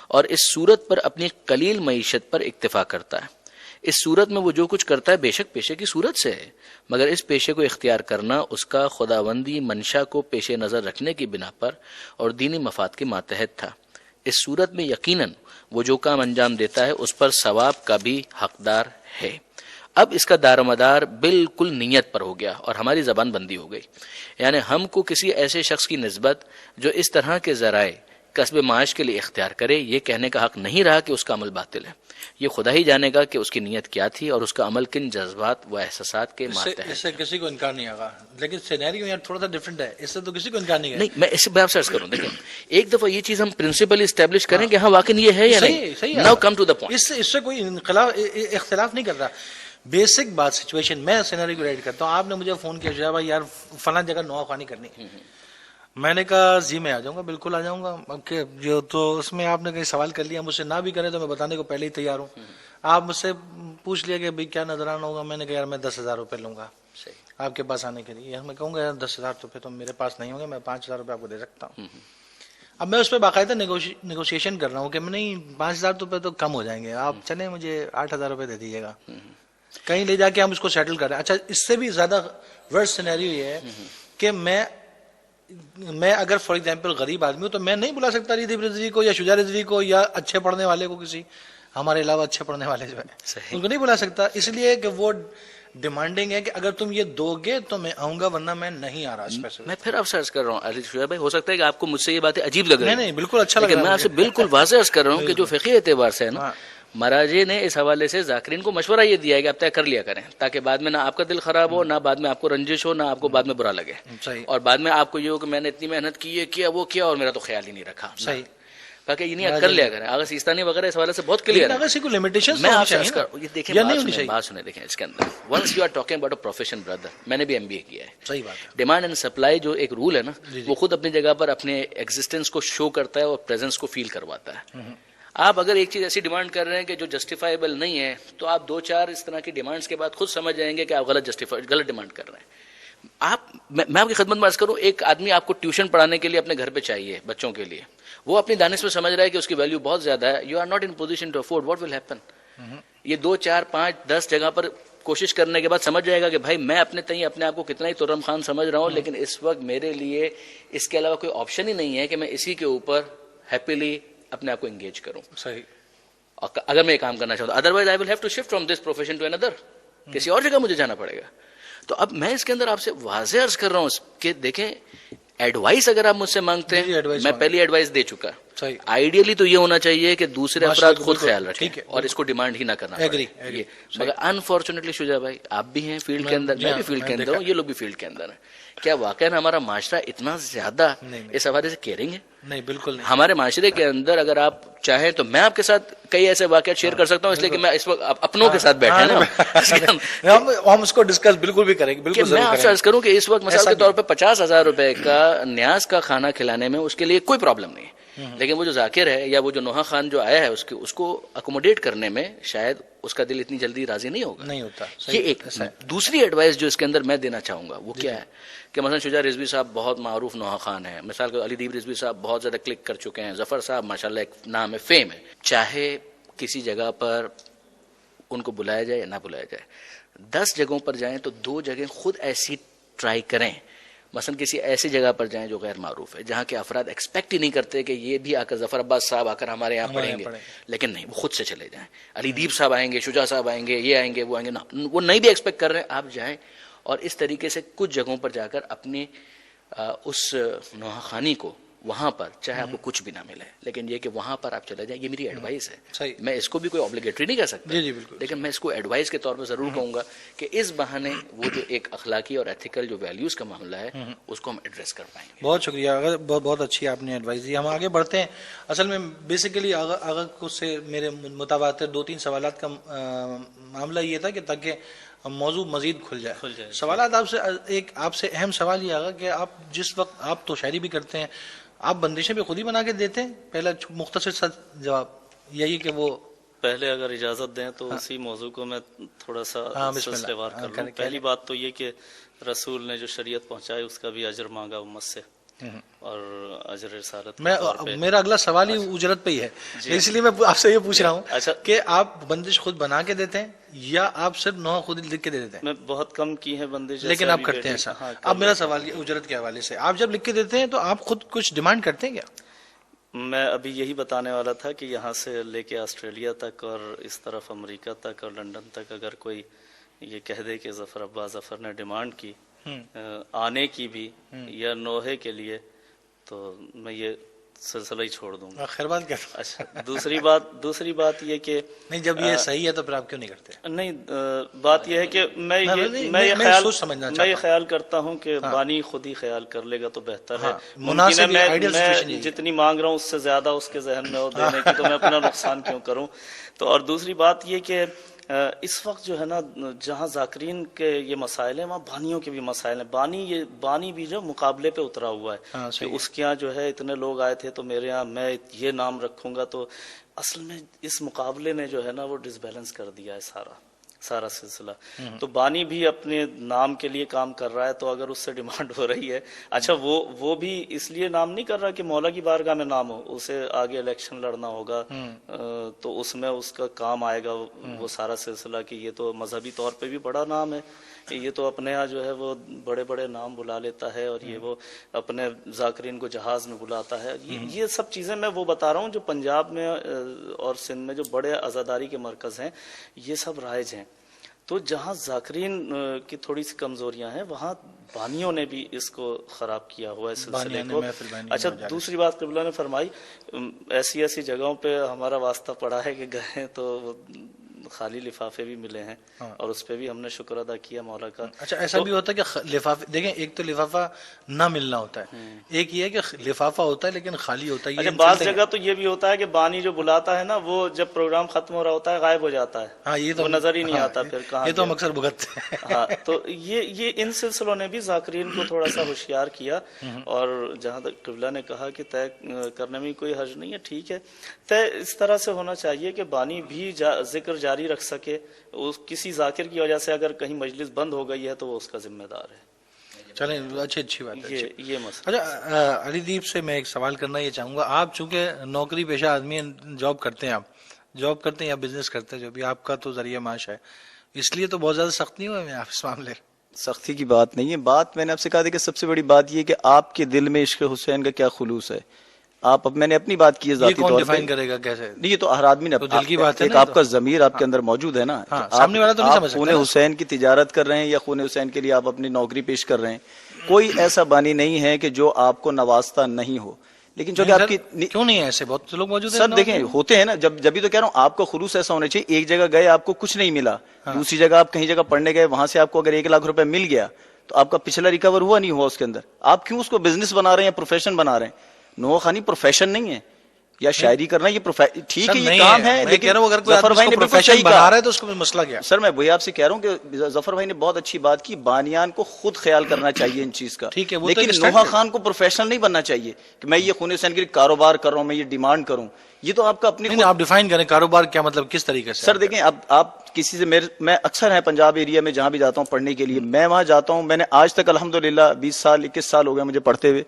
اور اس صورت پر اپنی قلیل معیشت پر اکتفا کرتا ہے. اس صورت میں وہ جو کچھ کرتا ہے بے شک پیشے کی صورت سے ہے، مگر اس پیشے کو اختیار کرنا اس کا خداوندی منشا کو پیش نظر رکھنے کی بنا پر اور دینی مفاد کے ماتحت تھا. اس صورت میں یقیناً وہ جو کام انجام دیتا ہے اس پر ثواب کا بھی حقدار ہے. اب اس کا دار و مدار بالکل نیت پر ہو گیا اور ہماری زبان بندی ہو گئی. یعنی ہم کو کسی ایسے شخص کی نسبت جو اس طرح کے ذرائع کسب معاش کے لیے اختیار کرے، یہ کہنے کا حق نہیں رہا کہ اس کا عمل باطل ہے. یہ خدا ہی جانے گا کہ اس کی نیت کیا تھی اور اس کا عمل کن جذبات و احساسات کے ماتحت. اس سے کسی کو انکار نہیں ہوگا، لیکن سینیریو یار تھوڑا سا ڈفرینٹ ہے. اس سے تو کسی کو انکار نہیں ہے. نہیں، میں اس پہ آپ سرچ کروں. دیکھیں، ایک دفعہ یہ چیز ہم پرنسپل اسٹیبلش کریں کہ ہاں واقعی یہ ہے یا نہیں. Now come to the point. اس سے کوئی اختلاف نہیں کر رہا. بیسک بات سچویشن، میں سینیریو کو ریڈ کرتا ہوں. آپ نے مجھے فون کیا شاہ بھائی یار فلاں جگہ نواخوانی کرنی، میں نے کہا جی میں آ جاؤں گا، بالکل آ جاؤں گا. اب کہ جو تو اس میں آپ نے کہیں سوال کر لیا، مجھ سے نہ بھی کرے تو میں بتانے کو پہلے ہی تیار ہوں. آپ مجھ سے پوچھ لیا کہ بھائی کیا نظرانہ ہوگا، میں نے کہا یار میں 10,000 روپے لوں گا آپ کے پاس آنے کے لیے. یار میں کہوں گا یار 10,000 روپے تو میرے پاس نہیں ہوں گے، میں 5,000 روپے آپ کو دے سکتا ہوں. اب میں اس پہ باقاعدہ نیگوشیشن کر رہا ہوں کہ میں نہیں 5,000 روپے تو کم ہو جائیں گے، آپ چلیں مجھے 8,000 روپے دے دیجیے گا، کہیں لے جا کے ہم اس کو سیٹل کریں. اچھا اس سے بھی زیادہ ورس سینیریو یہ ہے کہ میں اگر فار ایگزامپل غریب آدمی ہوں تو میں نہیں بلا سکتا ردیف رضوی کو یا شجاع رضوی کو یا اچھے پڑھنے والے کو، کسی ہمارے علاوہ اچھے پڑھنے والے جو ہے ان کو نہیں بلا سکتا، اس لیے کہ وہ ڈیمانڈنگ ہے کہ اگر تم یہ دو گے تو میں آؤں گا، ورنہ میں نہیں آ رہا. میں پھر اب سرچ کر رہا ہوں علی شجاع بھائی، ہو سکتا ہے کہ آپ کو مجھ سے یہ باتیں عجیب لگ رہی ہیں. نہیں بالکل اچھا لگ رہا ہے. میں آپ سے بالکل واضح عرض کر رہا ہوں کہ جو فقہی اعتبار سے ہے نا، مراجع نے اس حوالے سے ذاکرین کو مشورہ یہ دیا ہے کہ آپ طے کر لیا کریں، تاکہ بعد میں نہ آپ کا دل خراب ہو، نہ بعد میں آپ کو رنجش ہو، نہ آپ کو بعد میں برا لگے، اور بعد میں آپ کو یہ ہو کہ میں نے اتنی محنت کی، یہ کیا وہ کیا اور میرا تو خیال ہی نہیں رکھا. صحیح، تاکہ یہ نہیں کر لیا کریں. آغا سیستانی وغیرہ اس حوالے سے بہت کلیئر ہے. میں آپ سے یہ دیکھیں بات سنیں، دیکھیں اس کے اندر once you are talking about a profession brother, میں نے بھی MBA کیا ہے. صحیح بات ہے. ڈیمانڈ اینڈ سپلائی جو ایک رول ہے نا، وہ خود اپنی جگہ پر اپنے ایگزسٹنس کو شو کرتا ہے اور پریزنس کو فیل کرواتا ہے. آپ اگر ایک چیز ایسی ڈیمانڈ کر رہے ہیں کہ جو جسٹیفائیبل نہیں ہے، تو آپ 2-4 اس طرح کی ڈیمانڈس کے بعد خود سمجھ جائیں گے کہ آپ غلط ڈیمانڈ کر رہے ہیں. میں آپ کی خدمت میں عرض کروں، ایک آدمی آپ کو ٹیوشن پڑھانے کے لیے اپنے گھر پہ چاہیے بچوں کے لیے، وہ اپنی دانش میں سمجھ رہا ہے کہ اس کی ویلیو بہت زیادہ ہے. You are not in position to afford, what will happen? یہ 2-4-5-10 جگہ پر کوشش کرنے کے بعد سمجھ جائے گا کہ بھائی میں اپنے تئیں اپنے آپ کو کتنا ہی ترم خان سمجھ رہا ہوں، لیکن اس وقت میرے لیے اس کے علاوہ کوئی آپشن ہی نہیں ہے کہ میں اسی کے اوپر ہیپیلی اپنے آپ کو انگیج کروں. صحیح. اگر میں یہ کام کرنا چاہتا ہوں, otherwise I will have to shift from this profession to اندر, کسی اور جگہ مجھے جانا پڑے گا. تو اب میں اس کے اندر آپ سے واضح عرض کر رہا ہوں کہ دیکھیں, ایڈوائس اگر آپ مجھ سے مانگتے ہیں, میں پہلی ایڈوائس دے چکا. آئیڈیلی تو یہ ہونا چاہیے کہ دوسرے افراد خود خیال رکھیں اور اس کو ڈیمانڈ ہی نہ کرنا پڑے. مگر انفارچونیٹلی شجاع بھائی, آپ بھی ہیں فیلڈ کے اندر, میں بھی فیلڈ کے اندر ہوں, یہ لوگ بھی فیلڈ کے اندر ہیں. کیا واقعا ہمارا معاشرہ اتنا زیادہ اس حوالے سے کیئرنگ ہے؟ نہیں, بالکل نہیں. ہمارے معاشرے کے اندر اگر آپ چاہیں تو میں آپ کے ساتھ کئی ایسے واقعات شیئر کر سکتا ہوں, اس لیے کہ میں اس وقت اپنوں کے ساتھ بیٹھے نا, ہم اس کو ڈسکس بالکل بھی کریں گے. میں آپ سے عرض کروں کہ اس وقت مثال کے طور پہ 50,000 روپے کا نیاز کا کھانا کھلانے میں اس کے لیے کوئی پرابلم نہیں ہے, لیکن وہ جو ذاکر ہے یا وہ جو نوحہ خان جو آیا ہے اس کو اکوموڈیٹ کرنے میں شاید اس کا دل اتنی جلدی راضی نہیں ہوگا. نہیں ہوتا. یہ ایک دوسری ایڈوائس جو اس کے اندر میں دینا چاہوں گا وہ کیا ہے کہ مثلا شجاع رضوی صاحب بہت معروف نوحہ خان ہیں, مثال کے علی دیپ رضوی صاحب بہت زیادہ کلک کر چکے ہیں, ظفر صاحب ماشاءاللہ ایک نام ہے, فیم ہے. چاہے کسی جگہ پر ان کو بلایا جائے یا نہ بلایا جائے, 10 جگہوں پر جائیں تو 2 جگہیں خود ایسی ٹرائی کریں. مثلا کسی ایسی جگہ پر جائیں جو غیر معروف ہے, جہاں کے افراد ایکسپیکٹ ہی نہیں کرتے کہ یہ بھی آ کر ظفر عباس صاحب آ کر ہمارے یہاں پڑھیں گے, لیکن نہیں, وہ خود سے چلے جائیں. علی دیپ صاحب آئیں گے, شجاع صاحب آئیں گے, یہ آئیں گے, وہ آئیں گے, وہ نہیں بھی ایکسپیکٹ کر رہے ہیں, آپ جائیں اور اس طریقے سے کچھ جگہوں پر جا کر اپنی اس نوحہ خانی کو وہاں پر, چاہے آپ کو کچھ بھی نہ ملے, لیکن یہ کہ وہاں پر آپ چلے جائیں, یہ میری ایڈوائس ہے. میں اس کو بھی کوئی obligatory نہیں کہہ سکتا, لیکن میں اس کو ایڈوائس کے طور پر ضرور کہوں گا کہ اس بہانے وہ جو ایک اخلاقی اور ایتھیکل جو ویلیوز کا معاملہ ہے اس کو ہم ایڈریس کر پائیں گے. بہت شکریہ, بہت اچھی آپ نے ایڈوائس دی. ہم آگے بڑھتے ہیں. اصل میں بیسیکلی اگر کچھ سے میرے متواتر 2-3 سوالات کا معاملہ یہ تھا کہ تاکہ موضوع مزید کھل جائے. سوالات آپ سے اہم سوال یہ آگا کہ آپ جس وقت, آپ تو شاعری بھی کرتے ہیں, آپ بندشیں بھی خود ہی بنا کے دیتے ہیں؟ پہلا مختصر سا جواب یہی کہ وہ پہلے اگر اجازت دیں تو اسی موضوع کو میں تھوڑا سا سلسلے وار کر لوں. پہلی بات تو یہ کہ رسول نے جو شریعت پہنچائی اس کا بھی اجر مانگا امت سے, اور اجر رسالت. میرا اگلا سوال ہی اجرت پہ ہی ہے, اس لیے میں آپ سے یہ پوچھ رہا ہوں کہ آپ بندش خود بنا کے دیتے ہیں یا آپ صرف نوحہ خود لکھ کے دے دیتے ہیں؟ میں بہت کم کی ہے بندش, لیکن آپ کرتے ہیں ایسا. اب میرا سوال یہ اجرت کے حوالے سے, آپ جب لکھ کے دیتے ہیں تو آپ خود کچھ ڈیمانڈ کرتے ہیں کیا؟ میں ابھی یہی بتانے والا تھا کہ یہاں سے لے کے آسٹریلیا تک اور اس طرف امریکہ تک اور لنڈن تک اگر کوئی یہ کہہ دے کہ ظفر عباس ظفر نے ڈیمانڈ کی آنے کی بھی یا نوحے کے لیے, تو میں یہ سلسلہ ہی چھوڑ دوں گا. خیر بات کیا. اچھا, دوسری بات یہ کہ نہیں, جب یہ صحیح ہے تو پھر آپ کیوں نہیں کرتے؟ نہیں, بات یہ ہے کہ میں یہ خیال کرتا ہوں کہ بانی خود ہی خیال کر لے گا تو بہتر ہے. ممکن ہے میں جتنی مانگ رہا ہوں اس سے زیادہ اس کے ذہن میں ہو دینے کی, تو میں اپنا نقصان کیوں کروں. تو اور دوسری بات یہ کہ اس وقت جو ہے نا, جہاں ذاکرین کے یہ مسائل ہیں وہاں بانیوں کے بھی مسائل ہیں. بانی بھی جو مقابلے پہ اترا ہوا ہے کہ اس کے یہاں جو ہے اتنے لوگ آئے تھے تو میرے یہاں میں یہ نام رکھوں گا, تو اصل میں اس مقابلے نے جو ہے نا وہ ڈس بیلنس کر دیا ہے سارا سلسلہ. تو بانی بھی اپنے نام کے لیے کام کر رہا ہے, تو اگر اس سے ڈیمانڈ ہو رہی ہے, اچھا وہ بھی اس لیے نام نہیں کر رہا کہ مولا کی بارگاہ میں نام ہو, اسے آگے الیکشن لڑنا ہوگا تو اس میں اس کا کام آئے گا وہ سارا سلسلہ کہ یہ تو مذہبی طور پہ بھی بڑا نام ہے, یہ تو اپنے یہاں جو ہے وہ بڑے بڑے نام بلا لیتا ہے, اور یہ وہ اپنے ذاکرین کو جہاز میں بلاتا ہے. یہ سب چیزیں میں وہ بتا رہا ہوں جو پنجاب میں اور سندھ میں جو بڑے عزاداری کے مرکز ہیں یہ سب رائج ہیں. تو جہاں ذاکرین کی تھوڑی سی کمزوریاں ہیں وہاں بانیوں نے بھی اس کو خراب کیا ہوا ہے سلسلے کو. اچھا, دوسری بات قبلہ نے فرمائی, ایسی جگہوں پہ ہمارا واسطہ پڑا ہے کہ گئے تو خالی لفافے بھی ملے ہیں, اور اس پہ بھی ہم نے شکر ادا کیا مولا کا. اچھا, ایسا بھی ہوتا ہے کہ لفافے, دیکھیں ایک تو لفافہ نہ ملنا ہوتا ہے, ایک یہ ہے کہ لفافہ ہوتا ہے لیکن خالی ہوتا ہے. اچھا, بعض جگہ تو یہ بھی ہوتا ہے کہ بانی جو بلاتا ہے نا وہ جب پروگرام ختم ہو رہا ہوتا ہے غائب ہو جاتا ہے. ہاں, یہ تو نظر ہی نہیں آتا پھر کہاں. یہ تو ہم اکثر بھگتتے ہیں. ہاں, تو یہ ان سلسلوں نے بھی ذاکرین کو تھوڑا سا ہوشیار کیا. اور جہاں تک قبلہ نے کہا کہ طے کرنے میں کوئی حرج نہیں ہے, ٹھیک ہے, طے اس طرح سے ہونا چاہیے کہ بانی بھی ذکر جاری رکھ سکے. کسی ذاکر کی وجہ سے اگر کہیں مجلس بند ہو گئی ہے تو وہ اس کا ذمہ دار ہے. چلیں, اچھی بات ہے. یہ مسئلہ. اچھا, علی دیپ سے میں ایک سوال کرنا یہ چاہوں گا. آپ چونکہ نوکری پیشہ آدمی جاب کرتے ہیں, آپ جاب کرتے ہیں یا بزنس کرتے ہیں, جو بھی آپ کا تو ذریعہ معاش ہے, اس لیے تو بہت زیادہ سخت نہیں ہوئے آپ اس معاملے. سختی کی بات نہیں ہے. بات میں نے آپ سے کہا تھا کہ سب سے بڑی بات یہ کہ آپ کے دل میں عشق حسین کا کیا خلوص ہے. آپ اب میں نے اپنی بات کی ہے یہ ذاتی کون طور ڈیفائن پہ، کرے گا کیسے؟ نہیں یہ تو ہر آدمی نے تو دل کی بات ہے ایک نا، آپ کا ضمیر آپ کے اندر موجود ہے نا، ہاں، آپ سامنے والا تو نہیں سمجھ سکتا خون نا۔ حسین کی تجارت کر رہے ہیں یا خون حسین کے لیے آپ اپنی نوکری پیش کر رہے ہیں، کوئی ایسا بانی نہیں ہے کہ جو آپ کو نوازتا نہیں ہو، لیکن جو کہ آپ کی کیوں نہیں ہے ایسے؟ بہت سے لوگ موجود ہیں سر دیکھیں ہوتے ہیں نا، جبھی تو کہہ رہا ہوں آپ کا خلوص ایسا ہونا چاہیے، ایک جگہ گئے آپ کو کچھ نہیں ملا، دوسری جگہ آپ کہیں جگہ پڑھنے گئے، وہاں سے آپ کو اگر 1 لاکھ روپے مل گیا تو آپ کا پچھلا ریکور ہوا نہیں ہوا اس کے اندر، آپ کیوں اس کو بزنس بنا رہے ہیں، پروفیشن بنا رہے ہیں؟ نوحہ خوانی پروفیشن نہیں ہے، یا شاعری کرنا یہ ٹھیک ہے یہ کام ہے، لیکن ظفر بھائی نے بالکل صحیح بنا کہا رہا ہے تو اس کو مسئلہ کیا؟ سر میں وہی آپ سے کہہ رہا ہوں کہ ظفر بھائی نے بہت اچھی بات کی، بانیان کو خود خیال کرنا چاہیے ان چیز کا، ٹھیک ہے، وہ تو لیکن ایک نوحہ اسٹینڈرڈ خان کو پروفیشنل نہیں بننا چاہیے کہ میں یہ خون حسین کے لیے کاروبار کر رہا ہوں، میں یہ ڈیمانڈ کروں، یہ تو آپ کا اپنی نہیں آپ ڈیفائن کریں کاروبار کیا مطلب، کس طریقے سے؟ سر دیکھیں اب آپ کسی سے میں اکثر ہے پنجاب ایریا میں جہاں بھی جاتا ہوں پڑھنے کے لیے، میں وہاں جاتا ہوں، میں نے آج تک الحمدللہ 20 سال 21 سال ہو گئے مجھے پڑھتے ہوئے،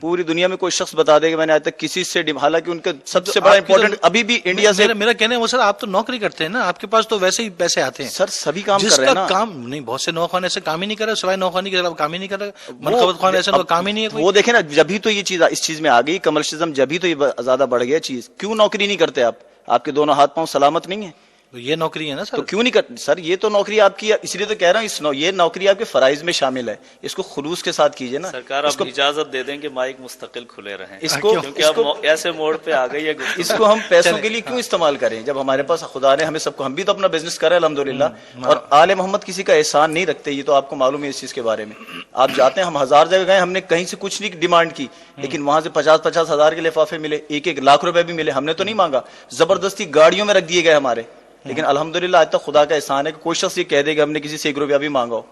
پوری دنیا میں کوئی شخص بتا دے کہ میں نے آج تک کسی سے حالانکہ ان کا سب سے بڑا امپورٹنٹ ابھی بھی انڈیا سے، میرا کہنے وہ سر آپ تو نوکری کرتے ہیں نا، آپ کے پاس تو ویسے ہی پیسے آتے ہیں سر سبھی کام جس کر رہے ہیں کا نا، کام نہیں، بہت سے نوخوان ایسے کام ہی نہیں کر رہے، سوائے نوخوانی کے علاوہ کام ہی نہیں کر رہے، منقبت خوان ایسے تو کام ہی نہیں ہے کوئی۔ وہ دیکھیں نا جبھی تو یہ چیز اس چیز میں آ گئی کمرشلزم، جبھی تو یہ زیادہ بڑھ گیا چیز، کیوں نوکری نہیں کرتے آپ کے دونوں ہاتھ پاؤں سلامت نہیں ہیں تو یہ نوکری ہے نا سر، تو کیوں نہیں کرتے؟ سر یہ تو نوکری آپ کی، اس لیے تو کہہ رہا ہوں یہ نوکری آپ کے فرائض میں شامل ہے، اس کو خلوص کے ساتھ کیجئے نا۔ سرکار آپ اجازت دے دیں کہ مائک مستقل کھلے رہیں، اس کو کیونکہ اب ایسے موڑ پہ آ گئی ہے گفتگو۔ اس کو ہم پیسوں کے لیے کیوں استعمال کریں جب ہمارے پاس خدا نے ہمیں سب کو، ہم بھی تو اپنا بزنس کر رہے ہیں الحمدللہ، اور آل محمد کسی کا احسان نہیں رکھتے، یہ تو آپ کو معلوم ہے اس چیز کے بارے میں۔ آپ جاتے ہیں، ہم 1000 جگہ گئے، ہم نے کہیں سے کچھ نہیں ڈیمانڈ کی، لیکن وہاں سے 50-50 ہزار کے لفافے ملے، 1-1 لاکھ روپے بھی ملے، ہم نے تو نہیں مانگا، زبردستی گاڑیوں میں رکھ دیے گئے ہمارے، لیکن الحمدللہ آج تک خدا کا احسان ہے کہ کوئی شخص یہ کہہ دے کہ ہم نے کسی سے 1 روپیہ بھی مانگا ہو،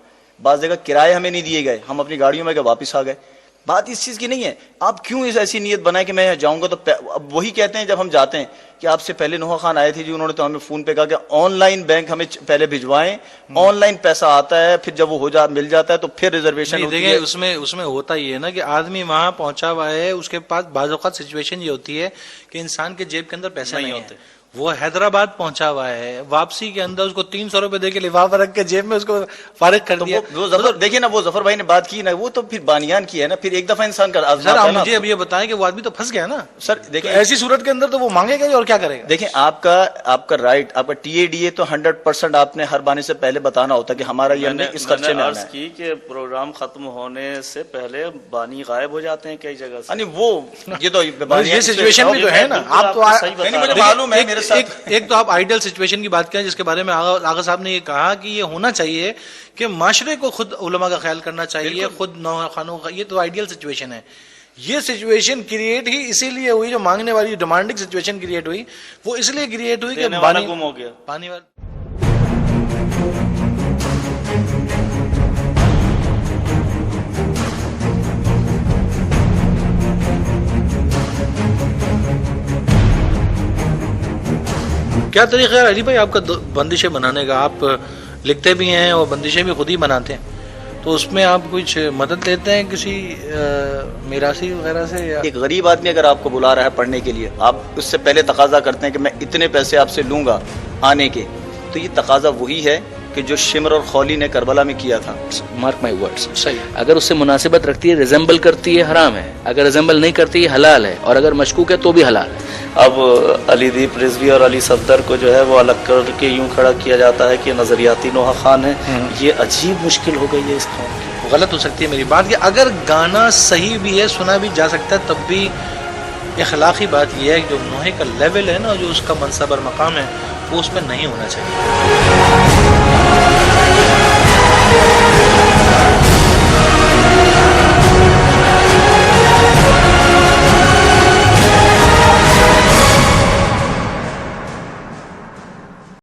بعض جگہ کرائے ہمیں نہیں دیے گئے، ہم اپنی گاڑیوں میں گئے واپس آ گئے۔ بات اس چیز کی نہیں ہے، آپ کیوں اس ایسی نیت بنائیں کہ میں جاؤں گا تو اب وہی کہتے ہیں جب ہم جاتے ہیں کہ آپ سے پہلے نوحہ خان آئے تھے جی، انہوں نے تو ہمیں فون پہ کہا کہ آن لائن بینک ہمیں پہلے بھجوائیں، آن لائن پیسہ آتا ہے، پھر جب وہ مل جاتا ہے تو پھر ریزرویشن ہوتی ہے۔ دیکھیں اس میں ہوتا یہ ہے نا کہ آدمی وہاں پہنچا ہوا ہے، اس کے پاس بعض اوقات سچویشن یہ ہوتی ہے کہ انسان کے جیب کے اندر پیسے نہیں ہوتے، وہ حیدرآباد پہنچا ہوا ہے، واپسی کے اندر اس کو 300 روپے دے کے لفافہ رکھ کے جیب میں اس کو فارغ کر دیا۔ دیکھیں نا وہ ظفر بھائی نے بات کی نا، وہ تو پھر بانیان کی ہے نا، پھر ایک دفعہ انسان کا سر آپ مجھے اب یہ بتائیں کہ وہ آدمی تو پھنس گیا نا سر، دیکھیں ایسی صورت کے اندر تو وہ مانگے گا اور کیا کرے گا؟ دیکھیں آپ کا رائٹ، آپ کا ٹی اے ڈی اے تو 100% آپ نے ہر بانے سے پہلے بتانا ہوتا کہ ہمارا یہ ہم نے اس خرچے میں آنا ہے۔ کی کہ پروگرام ختم ہونے سے پہلے بانی غائب ہو جاتے ہیں کئی جگہ سے، یعنی وہ یہ تو یہ سچویشن بھی تو ہے نا، آپ تو مجھے معلوم ہے میرے ساتھ ایک تو آپ آئیڈل سچویشن کی بات کریں جس کے بارے میں آغا صاحب نے یہ کہا کہ یہ ہونا چاہیے کہ معاشرے کو خود علماء کا خیال کرنا چاہیے، خود نوحہ خانوں کا، یہ تو آئیڈیل سچویشن ہے۔ یہ سچویشن کریٹ ہی اسی لیے ہوئی، جو مانگنے والی ڈیمانڈنگ سچویشن کریٹ ہوئی وہ اس لیے کریٹ ہوئی کہ والا گم ہو گیا، پانی والا۔ کیا طریقہ ہے علی بھائی آپ کا بندشیں بنانے کا؟ آپ لکھتے بھی ہیں اور بندشیں بھی خود ہی بناتے ہیں، تو اس میں آپ کچھ مدد لیتے ہیں کسی میراثی وغیرہ سے؟ یا ایک غریب آدمی اگر آپ کو بلا رہا ہے پڑھنے کے لیے، آپ اس سے پہلے تقاضا کرتے ہیں کہ میں اتنے پیسے آپ سے لوں گا آنے کے، تو یہ تقاضا وہی ہے کہ جو شمر اور خولی نے کربلا میں کیا تھا۔ مارک مائی ورڈز، صحیح، اگر اس سے مناسبت رکھتی ہے، ریزمبل کرتی ہے، حرام ہے، اگر ریزمبل نہیں کرتی ہے حلال ہے، اور اگر مشکوک ہے تو بھی حلال ہے۔ اب علی دیپ رضوی اور علی صفدر کو جو ہے وہ الگ کر کے یوں کھڑا کیا جاتا ہے کہ نظریاتی نوحہ خان ہے، یہ عجیب مشکل ہو گئی ہے اس قوم کی۔ غلط ہو سکتی ہے میری بات کہ اگر گانا صحیح بھی ہے، سنا بھی جا سکتا ہے، تب بھی اخلاقی بات یہ ہے کہ جو نوحے کا لیول ہے نا، جو اس کا منصب اور مقام ہے، وہ اس پہ نہیں ہونا چاہیے۔